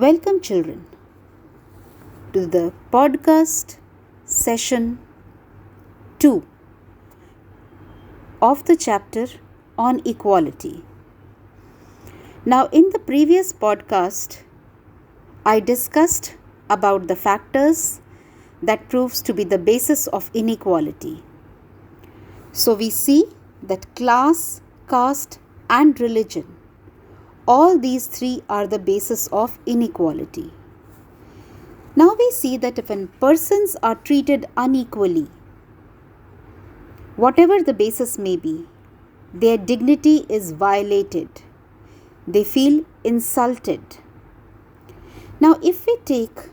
Welcome, children, to the podcast session 2 of the chapter on equality. Now, in the previous podcast, I discussed about the factors that proves to be the basis of inequality. So, we see that class, caste, and religion, all these three are the basis of inequality. Now we see that when persons are treated unequally, whatever the basis may be, their dignity is violated. They feel insulted. Now if we take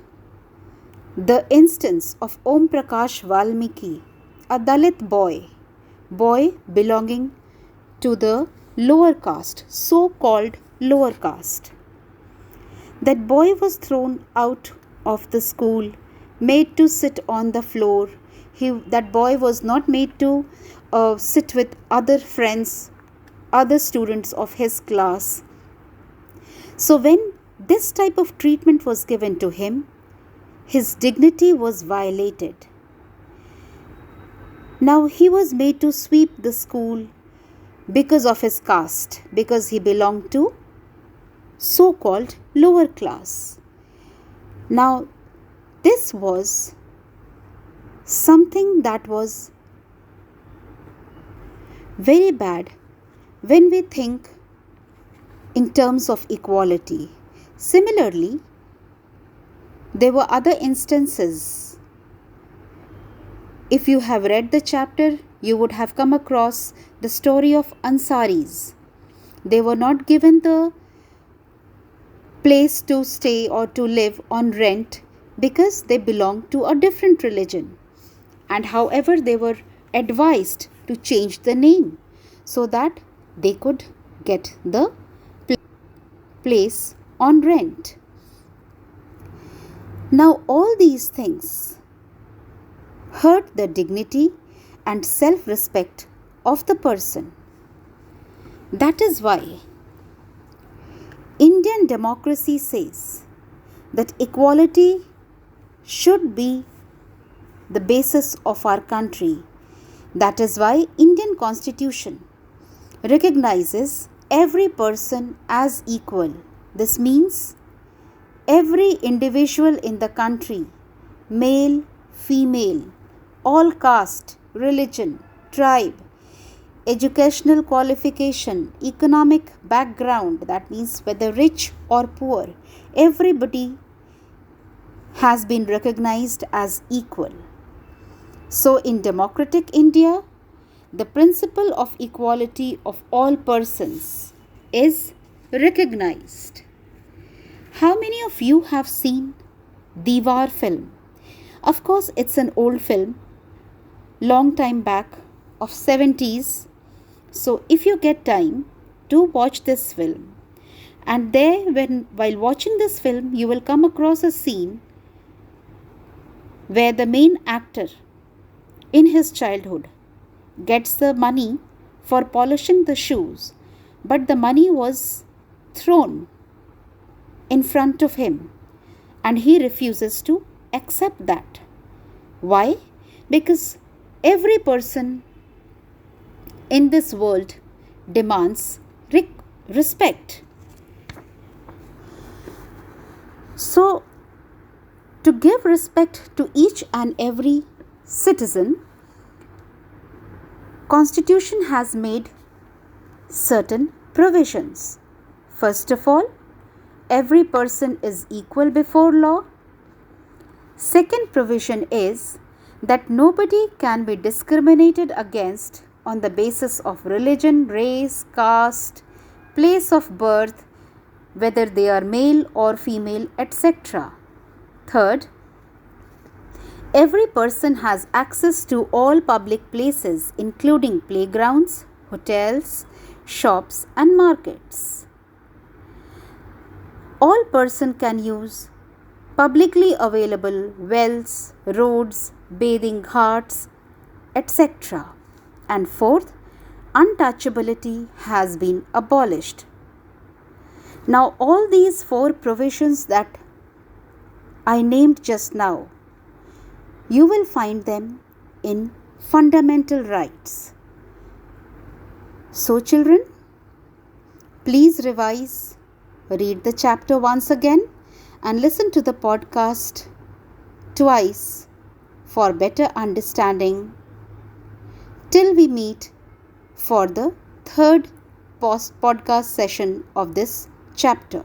the instance of Om Prakash Valmiki, a Dalit boy belonging to the lower caste, so-called lower caste. That boy was thrown out of the school, made to sit on the floor. That boy was not made to sit with other friends, other students of his class. So when this type of treatment was given to him, his dignity was violated. Now he was made to sweep the school because of his caste, because he belonged to so-called lower class. Now, this was something that was very bad when we think in terms of equality. Similarly, there were other instances. If you have read the chapter, you would have come across the story of Ansaris. They were not given the place to stay or to live on rent because they belonged to a different religion, and however they were advised to change the name so that they could get the place on rent. Now all these things hurt the dignity and self-respect of the person. That is why Indian democracy says that equality should be the basis of our country. That is why Indian Constitution recognizes every person as equal. This means every individual in the country, male, female, all caste, religion, tribe, educational qualification, economic background, that means whether rich or poor, everybody has been recognized as equal. So in democratic India, the principle of equality of all persons is recognized. How many of you have seen Diwar film? Of course, it's an old film, long time back of 70s. So if you get time, do watch this film. And there, while watching this film, you will come across a scene where the main actor in his childhood gets the money for polishing the shoes, but the money was thrown in front of him and he refuses to accept that. Why? Because every person in this world demands respect. So, to give respect to each and every citizen, Constitution has made certain provisions. First of all, every person is equal before law. Second provision is that nobody can be discriminated against on the basis of religion, race, caste, place of birth, whether they are male or female, etc. Third, every person has access to all public places, including playgrounds, hotels, shops, and markets. All person can use publicly available wells, roads, bathing ghats, etc. And fourth, untouchability has been abolished. Now, all these four provisions that I named just now, you will find them in fundamental rights. So, children, please revise, read the chapter once again, and listen to the podcast twice for better understanding till we meet for the third podcast session of this chapter.